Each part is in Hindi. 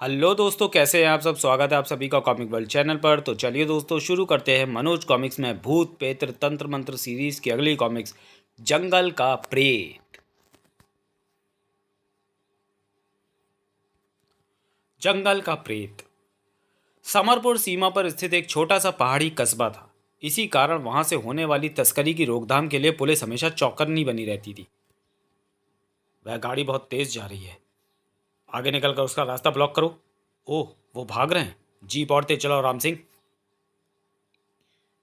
हेलो दोस्तों, कैसे हैं आप सब। स्वागत है आप सभी का कॉमिक वर्ल्ड चैनल पर। तो चलिए दोस्तों, शुरू करते हैं मनोज कॉमिक्स में भूत प्रेत तंत्र मंत्र सीरीज की अगली कॉमिक्स, जंगल का प्रेत। जंगल का प्रेत समरपुर सीमा पर स्थित एक छोटा सा पहाड़ी कस्बा था। इसी कारण वहां से होने वाली तस्करी की रोकथाम के लिए पुलिस हमेशा चौकन्नी बनी रहती थी। वह गाड़ी बहुत तेज जा रही है, आगे निकलकर उसका रास्ता ब्लॉक करो। ओह, वो भाग रहे हैं। जीप और तेज चलाओ राम सिंह।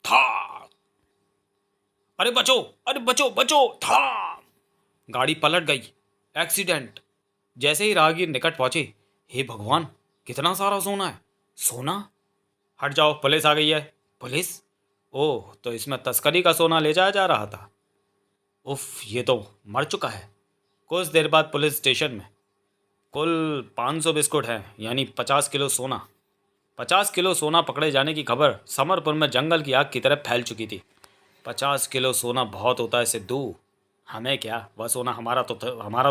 था। अरे बचो, अरे बचो बचो था। गाड़ी पलट गई। एक्सीडेंट। जैसे ही राहगीर निकट पहुंचे, हे भगवान, कितना सारा सोना है। सोना। हट जाओ, पुलिस आ गई है। पुलिस? ओह, तो इसमें तस्करी का सोना ले जाया जा रहा था। उफ, ये तो मर चुका है। कुछ देर बाद पुलिस स्टेशन में। कुल 500 बिस्कुट हैं, यानी 50 किलो सोना। 50 किलो सोना पकड़े जाने की खबर समरपुर में जंगल की आग की तरह फैल चुकी थी। 50 किलो सोना बहुत होता है सिद्धू। हमें क्या, वह सोना हमारा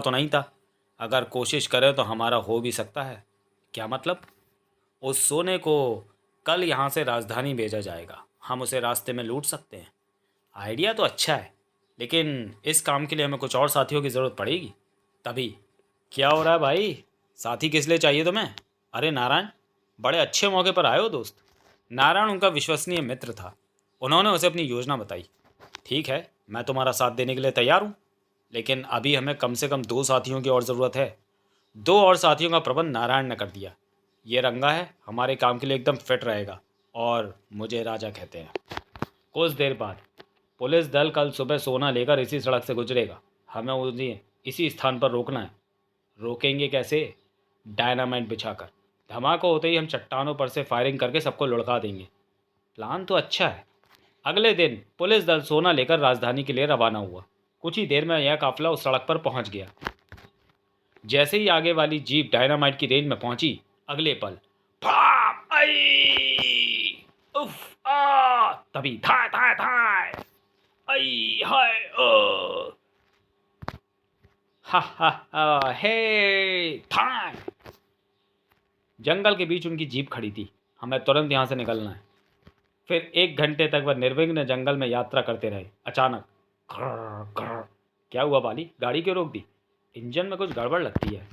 तो नहीं था। अगर कोशिश करें तो हमारा हो भी सकता है। क्या मतलब? उस सोने को कल यहाँ से राजधानी भेजा जाएगा। हम उसे रास्ते में लूट सकते हैं। आइडिया तो अच्छा है, लेकिन इस काम के लिए हमें कुछ और साथियों की ज़रूरत पड़ेगी। तभी। क्या हो रहा है भाई? साथी किस लिए चाहिए तुम्हें? अरे नारायण, बड़े अच्छे मौके पर आए हो दोस्त। नारायण उनका विश्वसनीय मित्र था। उन्होंने उसे अपनी योजना बताई। ठीक है, मैं तुम्हारा साथ देने के लिए तैयार हूँ, लेकिन अभी हमें कम से कम 2 साथियों की और ज़रूरत है। 2 और साथियों का प्रबंध नारायण ने कर दिया। ये रंगा है, हमारे काम के लिए एकदम फिट रहेगा। और मुझे राजा कहते हैं। कुछ देर बाद पुलिस दल कल सुबह सोना लेकर इसी सड़क से गुजरेगा। हमें उन्हें इसी स्थान पर रोकना है। रोकेंगे कैसे? डायनामाइट बिछाकर। धमाका होते ही हम चट्टानों पर से फायरिंग करके सबको लुढ़का देंगे। प्लान तो अच्छा है। अगले दिन पुलिस दल सोना लेकर राजधानी के लिए रवाना हुआ। कुछ ही देर में यह काफिला उस सड़क पर पहुंच गया। जैसे ही आगे वाली जीप डायनामाइट की रेंज में पहुंची, अगले पल फाप! आई! उफ! आ! तभी थाय थाय थाय! आई हाय! हा हा हा! हे! थाय! जंगल के बीच उनकी जीप खड़ी थी। हमें तुरंत यहाँ से निकलना है। फिर 1 घंटे तक वह निर्विघ्न जंगल में यात्रा करते रहे। अचानक घर्र, घर्र। क्या हुआ बाली? गाड़ी क्यों रोक दी? इंजन में कुछ गड़बड़ लगती है।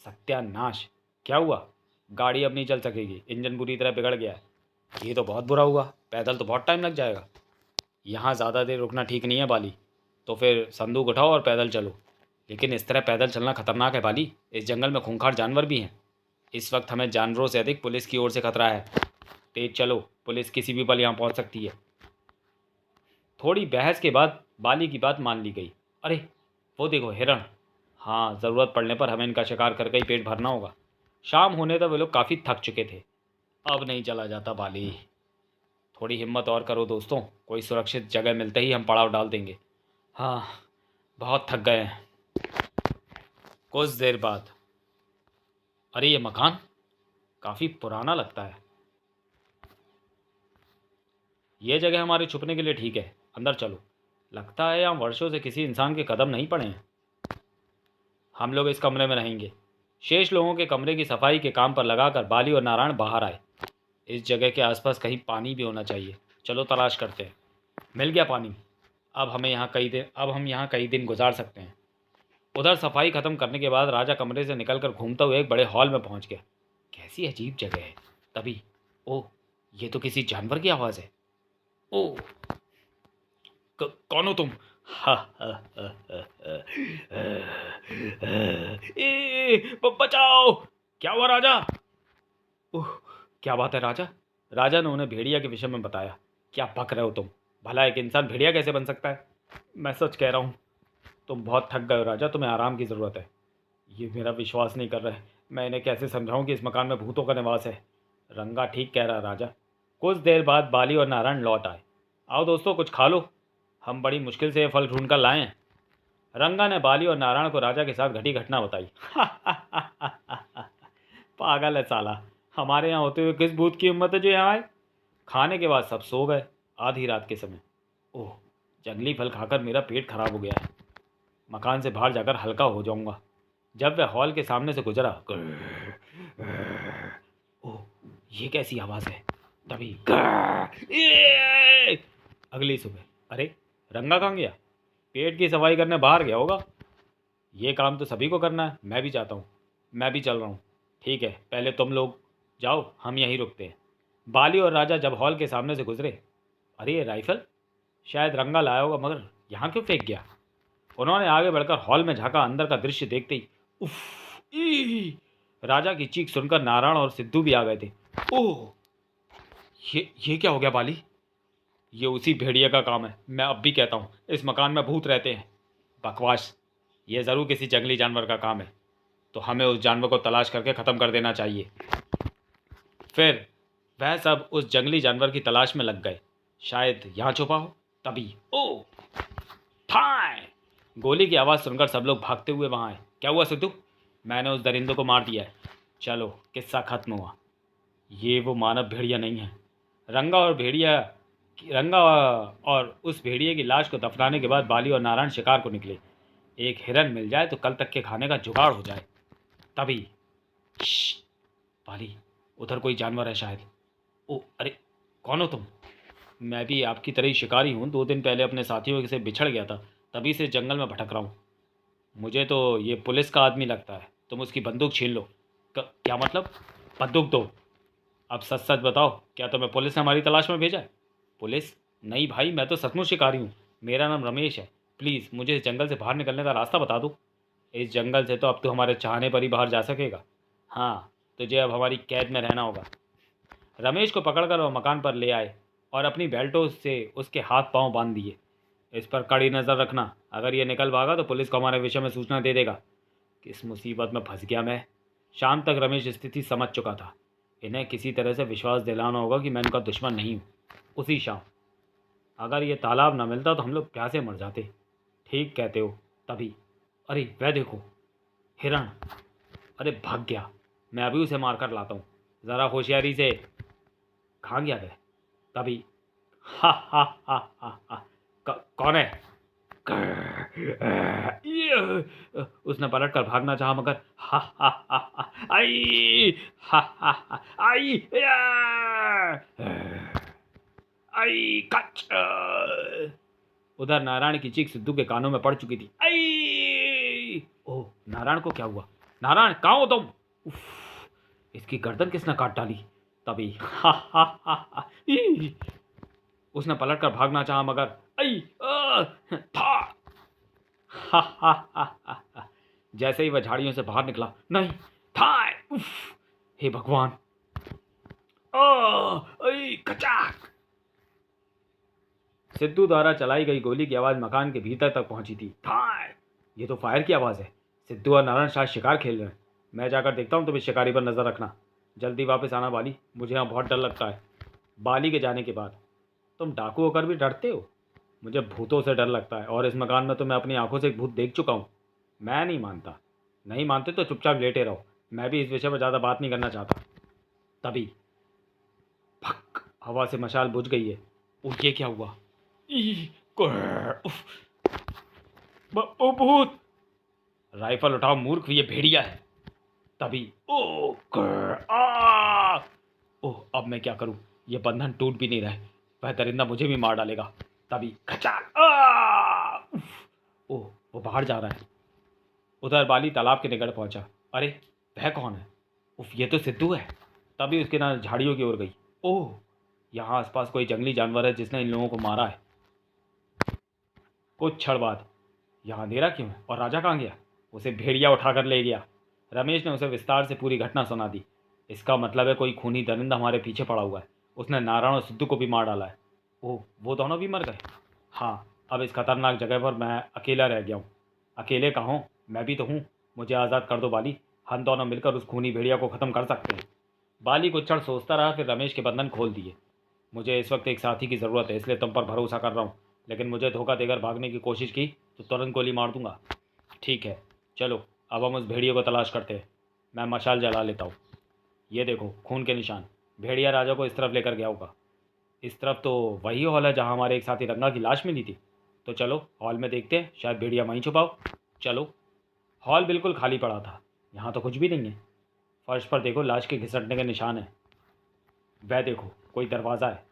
सत्यानाश! क्या हुआ? गाड़ी अब नहीं चल सकेगी, इंजन बुरी तरह बिगड़ गया है। ये तो बहुत बुरा हुआ। पैदल तो बहुत टाइम लग जाएगा। यहाँ ज़्यादा देर रुकना ठीक नहीं है बाली। तो फिर संदूक उठाओ और पैदल चलो। लेकिन इस तरह पैदल चलना खतरनाक है बाली। इस जंगल में खूंखार जानवर भी हैं। इस वक्त हमें जानवरों से अधिक पुलिस की ओर से खतरा है। तेज चलो, पुलिस किसी भी पल यहाँ पहुँच सकती है। थोड़ी बहस के बाद बाली की बात मान ली गई। अरे, वो देखो हिरण। हाँ, ज़रूरत पड़ने पर हमें इनका शिकार करके ही पेट भरना होगा। शाम होने तक वे लोग काफ़ी थक चुके थे। अब नहीं चला जाता बाली। थोड़ी हिम्मत और करो दोस्तों, कोई सुरक्षित जगह मिलते ही हम पड़ाव डाल देंगे। हाँ, बहुत थक गए हैं। कुछ देर बाद, अरे ये मकान काफ़ी पुराना लगता है। ये जगह हमारे छुपने के लिए ठीक है। अंदर चलो। लगता है यहाँ वर्षों से किसी इंसान के कदम नहीं पड़े हैं। हम लोग इस कमरे में रहेंगे। शेष लोगों के कमरे की सफाई के काम पर लगाकर बाली और नारायण बाहर आए। इस जगह के आसपास कहीं पानी भी होना चाहिए। चलो तलाश करते हैं। मिल गया पानी। अब हम यहाँ कई दिन गुजार सकते हैं। उधर सफाई खत्म करने के बाद राजा कमरे से निकलकर घूमता हुए एक बड़े हॉल में पहुंच गया। कैसी अजीब जगह है। तभी, ओह, ये तो किसी जानवर की आवाज़ है। ओह, कौन हो तुम? हा, हा, हा, हा, हा, बचाओ! क्या हुआ राजा? ओह, क्या बात है राजा? राजा ने उन्हें भेड़िया के विषय में बताया। क्या पक रहे हो तुम? भला एक इंसान भेड़िया कैसे बन सकता है? मैं सच कह रहा हूँ। तुम बहुत थक गए हो राजा, तुम्हें आराम की ज़रूरत है। ये मेरा विश्वास नहीं कर रहे। मैं इन्हें कैसे समझाऊं कि इस मकान में भूतों का निवास है। रंगा ठीक कह रहा राजा। कुछ देर बाद बाली और नारायण लौट आए। आओ दोस्तों, कुछ खा लो। हम बड़ी मुश्किल से ये फल ढूंढ कर लाए हैं। रंगा ने बाली और नारायण को राजा के साथ घटी घटना बताई। पागल है साला। हमारे यहाँ होते हुए किस भूत की हिम्मत है जो यहाँ आए? खाने के बाद सब सो गए। आधी रात के समय। ओह, जंगली फल खाकर मेरा पेट खराब हो गया है। मकान से बाहर जाकर हल्का हो जाऊंगा। जब वह हॉल के सामने से गुजरा, ओह, ये कैसी आवाज़ है? तभी अगली सुबह, अरे रंगा कहाँ गया? पेट की सफाई करने बाहर गया होगा। ये काम तो सभी को करना है, मैं भी चाहता हूँ। मैं भी चल रहा हूँ। ठीक है, पहले तुम लोग जाओ, हम यहीं रुकते हैं। बाली और राजा जब हॉल के सामने से गुजरे, अरे ये राइफल शायद रंगा लाया होगा, मगर यहाँ क्यों फेंक गया? उन्होंने आगे बढ़कर हॉल में झांका। अंदर का दृश्य देखते ही उफ, ई! राजा की चीख सुनकर नारायण और सिद्धू भी आ गए थे। ओह, ये क्या हो गया बाली? ये उसी भेड़िया का काम है। मैं अब भी कहता हूँ इस मकान में भूत रहते हैं। बकवास, ये ज़रूर किसी जंगली जानवर का काम है। तो हमें उस जानवर को तलाश करके ख़त्म कर देना चाहिए। फिर वह सब उस जंगली जानवर की तलाश में लग गए। शायद यहाँ छुपा हो। तभी ओ ठाय, गोली की आवाज़ सुनकर सब लोग भागते हुए वहाँ आए। क्या हुआ सिद्धू? मैंने उस दरिंदे को मार दिया है। चलो, किस्सा खत्म हुआ। ये वो मानव भेड़िया नहीं है। रंगा और भेड़िया रंगा और उस भेड़िए की लाश को दफनाने के बाद बाली और नारायण शिकार को निकले। एक हिरन मिल जाए तो कल तक के खाने का जुगाड़ हो जाए। तभी श्श, बाली, उधर कोई जानवर है शायद। ओ अरे, कौन हो तुम? मैं भी आपकी तरह ही शिकारी हूँ। 2 दिन पहले अपने साथियों से बिछड़ गया था, तभी से जंगल में भटक रहा हूँ। मुझे तो ये पुलिस का आदमी लगता है। तुम उसकी बंदूक छीन लो। क्या मतलब? बंदूक दो। अब सच सच बताओ, क्या तुम्हें पुलिस ने हमारी तलाश में भेजा है? पुलिस? नहीं भाई, मैं तो सचमुच शिकारी हूँ। मेरा नाम रमेश है। प्लीज़ मुझे इस जंगल से बाहर निकलने का रास्ता बता दो। इस जंगल से तो अब तो हमारे चाहने पर ही बाहर जा सकेगा। हाँ, तुझे अब हमारी कैद में रहना होगा। रमेश को पकड़कर वह मकान पर ले आए और अपनी बेल्टों से उसके हाथ पांव बांध दिए। इस पर कड़ी नज़र रखना। अगर ये निकल भागा तो पुलिस को हमारे विषय में सूचना दे देगा। किस मुसीबत में फंस गया मैं। शाम तक रमेश स्थिति समझ चुका था। इन्हें किसी तरह से विश्वास दिलाना होगा कि मैं इनका दुश्मन नहीं हूँ। उसी शाम, अगर ये तालाब न मिलता तो हम लोग प्यासे मर जाते। ठीक कहते हो। तभी अरे वह देखो, हिरण। अरे भाग गया। मैं अभी उसे मार कर लाता हूँ। ज़रा होशियारी से। कहाँ गया गए? तभी हा हा हा हा हा, कौन है? उसने पलट कर भागना चाहा, मगर हा हा हा हा, आई हा हा हा, आई या, आई कच। उधर नारायण की चीख सिद्धू के कानों में पड़ चुकी थी। आई! ओह, नारायण को क्या हुआ? नारायण, कहाँ हो तुम? उफ, इसकी गर्दन किसने काट डाली? तभी हा हा हा हा, ई! उसने पलट कर भागना चाहा, मगर आई था हा हा हा हा हा। जैसे ही वह झाड़ियों से बाहर निकला, नहीं था। उफ, हे भगवान। कचाक। सिद्धू द्वारा चलाई गई गोली की आवाज़ मकान के भीतर तक पहुंची थी। फायर! ये तो फायर की आवाज़ है। सिद्धू और नारायण शायद शिकार खेल रहे हैं। मैं जाकर देखता हूँ, तुम इस शिकारी पर नज़र रखना। जल्दी वापस आना बाली, मुझे यहाँ बहुत डर लगता है। बाली के जाने के बाद तुम डाकू होकर भी डरते हो? मुझे भूतों से डर लगता है, और इस मकान में तो मैं अपनी आंखों से एक भूत देख चुका हूँ। मैं नहीं मानता। नहीं मानते तो चुपचाप लेटे रहो। मैं भी इस विषय पर ज़्यादा बात नहीं करना चाहता। तभी भक, हवा से मशाल बुझ गई है। और ये क्या हुआ? ई, उफ, ओ भूत! राइफल उठाओ मूर्ख, ये भेड़िया है। तभी ओ आ! ओह, अब मैं क्या करूं? ये बंधन टूट भी नहीं रहा है। वह दरिंदा मुझे भी मार डालेगा। तभी खचाक! उफ! ओह, वो बाहर जा रहा है। उधर बाली तालाब के निकट पहुंचा। अरे वह कौन है? उफ, ये तो सिद्धू है। तभी उसके नाम झाड़ियों की ओर गई। ओह, यहाँ आसपास कोई जंगली जानवर है जिसने इन लोगों को मारा है। कुछ क्षण बाद, यहाँ अंधेरा क्यों है और राजा कहाँ गया? उसे भेड़िया उठाकर ले गया। रमेश ने उसे विस्तार से पूरी घटना सुना दी। इसका मतलब है कोई खूनी दरिंदा हमारे पीछे पड़ा हुआ है। उसने नारायण और सिद्धू को भी मार डाला है। ओह, वो दोनों भी मर गए? हाँ, अब इस खतरनाक जगह पर मैं अकेला रह गया हूँ। अकेले कहाँ हूँ? मैं भी तो हूँ। मुझे आज़ाद कर दो बाली। हम दोनों मिलकर उस खूनी भेड़िया को ख़त्म कर सकते हैं। बाली कुछ क्षण सोचता रहा, फिर रमेश के बंधन खोल दिए। मुझे इस वक्त एक साथी की ज़रूरत है, इसलिए तुम पर भरोसा कर रहा हूँ। लेकिन मुझे धोखा देकर भागने की कोशिश की तो तुरंत गोली मार दूंगा। ठीक है, चलो अब हम उस भेड़िए को तलाश करते हैं। मैं मशाल जला लेता हूँ। ये देखो खून के निशान। भेड़िया राजा को इस तरफ लेकर गया होगा। इस तरफ तो वही हॉल है जहाँ हमारे एक साथी रंगा की लाश मिली थी। तो चलो हॉल में देखते हैं, शायद भेड़िया वहीं छुपाओ। चलो। हॉल बिल्कुल खाली पड़ा था। यहाँ तो कुछ भी नहीं है। फर्श पर देखो, लाश के घिसटने के निशान हैं। वह देखो, कोई दरवाज़ा है,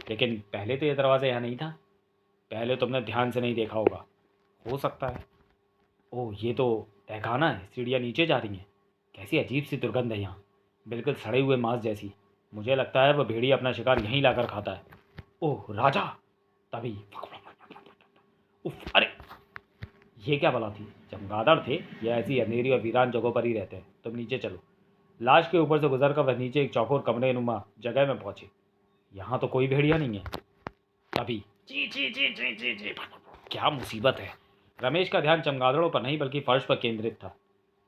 लेकिन पहले तो यह दरवाज़ा यहाँ नहीं था। पहले तुमने ध्यान से नहीं देखा होगा। हो सकता है। ओह, ये तो तहखाना है। सीढ़ियाँ नीचे जा रही हैं। कैसी अजीब सी दुर्गंध है यहाँ, बिल्कुल सड़े हुए मांस जैसी। मुझे लगता है वह भेड़िया अपना शिकार यहीं लाकर खाता है। ओह राजा! तभी उफ, अरे ये क्या बला थी? चमगादड़ थे या ऐसी अंधेरी और वीरान जगहों पर ही रहते हैं? तुम नीचे चलो। लाश के ऊपर से गुजरकर वह नीचे एक चौकोर कमरे नुमा जगह में पहुंचे। यहाँ तो कोई भेड़िया नहीं है। तभी ची ची ची ची ची ची, क्या मुसीबत है! रमेश का ध्यान चमगादड़ों पर नहीं बल्कि फर्श पर केंद्रित था।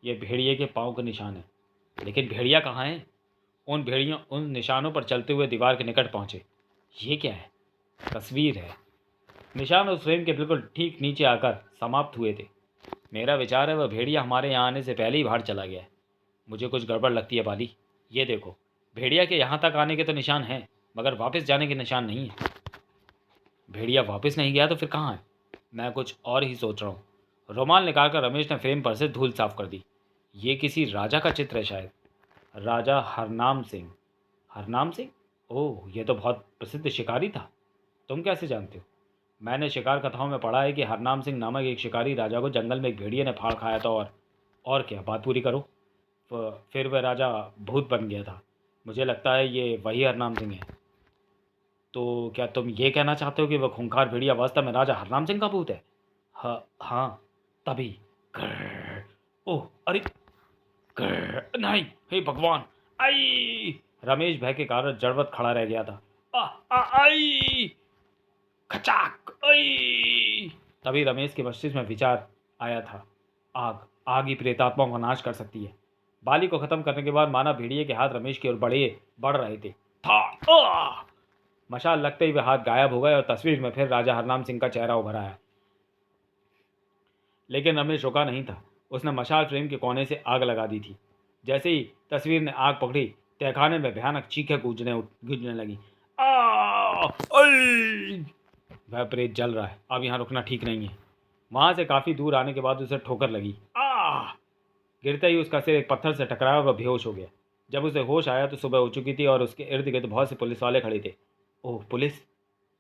ये भेड़िए के पाँव के निशान है, लेकिन भेड़िया कहाँ है? उन निशानों पर चलते हुए दीवार के निकट पहुंचे। ये क्या है? तस्वीर है। निशान उस फ्रेम के बिल्कुल ठीक नीचे आकर समाप्त हुए थे। मेरा विचार है वह भेड़िया हमारे यहाँ आने से पहले ही बाहर चला गया है। मुझे कुछ गड़बड़ लगती है बाली। ये देखो, भेड़िया के यहाँ तक आने के तो निशान हैं, मगर वापस जाने के निशान नहीं है। भेड़िया वापस नहीं गया तो फिर कहाँ है? मैं कुछ और ही सोच रहा हूँ। रुमाल निकालकर रमेश ने फ्रेम पर से धूल साफ कर दी। ये किसी राजा का चित्र है शायद। राजा हरनाम सिंह। हरनाम सिंह? ओह, ये तो बहुत प्रसिद्ध शिकारी था। तुम कैसे जानते हो? मैंने शिकार कथाओं में पढ़ा है कि हरनाम सिंह नामक एक शिकारी राजा को जंगल में एक भेड़िए ने फाड़ खाया था। और क्या, बात पूरी करो। फिर वह राजा भूत बन गया था। मुझे लगता है ये वही हरनाम सिंह है। तो क्या तुम ये कहना चाहते हो कि वह खूंखार भेड़िया वास्तव में राजा हरनाम सिंह का भूत है? हाँ हाँ। तभी ग्रर, ओह अरे ग्रर, नहीं, हे भगवान! आई! रमेश भय के कारण जड़वत खड़ा रह गया था। आई! खचाक! आई! तभी रमेश के मस्तिष्क में विचार आया था। आग! आग ही प्रेतात्माओं का नाश कर सकती है। बाली को खत्म करने के बाद माना भेड़िए के हाथ रमेश की ओर बढ़ रहे थे। था मशाल लगते ही वह हाथ गायब हो गए और तस्वीर में फिर राजा हरनाम सिंह का चेहरा उभर आया। लेकिन रमेश रुका नहीं था। उसने मशाल फ्रेम के कोने से आग लगा दी थी। जैसे ही तस्वीर ने आग पकड़ी, तहखाने में भयानक चीखें गूंजने लगी। वह प्रेत जल रहा है। अब यहाँ रुकना ठीक नहीं है। वहां से काफी दूर आने के बाद उसे ठोकर लगी। गिरते ही उसका सिर एक पत्थर से टकराया और वह बेहोश हो गया। जब उसे होश आया तो सुबह हो चुकी थी और उसके इर्द गिर्द बहुत से पुलिस वाले खड़े थे। ओह, पुलिस?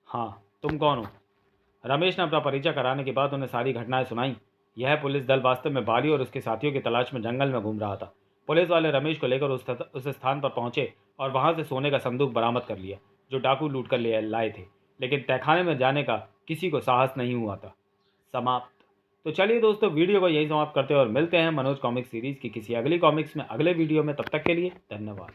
हाँ, तुम कौन हो? रमेश ने अपना परिचय कराने के बाद उन्हें सारी घटनाएं सुनाई। यह पुलिस दल वास्तव में बाली और उसके साथियों की तलाश में जंगल में घूम रहा था। पुलिस वाले रमेश को लेकर उस स्थान पर पहुंचे और वहां से सोने का संदूक बरामद कर लिया जो डाकू लूट कर ले लाए थे। लेकिन तहखाने में जाने का किसी को साहस नहीं हुआ था। समाप्त। तो चलिए दोस्तों, वीडियो को यही समाप्त करते हैं और मिलते हैं मनोज कॉमिक्स सीरीज की किसी अगली कॉमिक्स में अगले वीडियो में। तब तक के लिए धन्यवाद।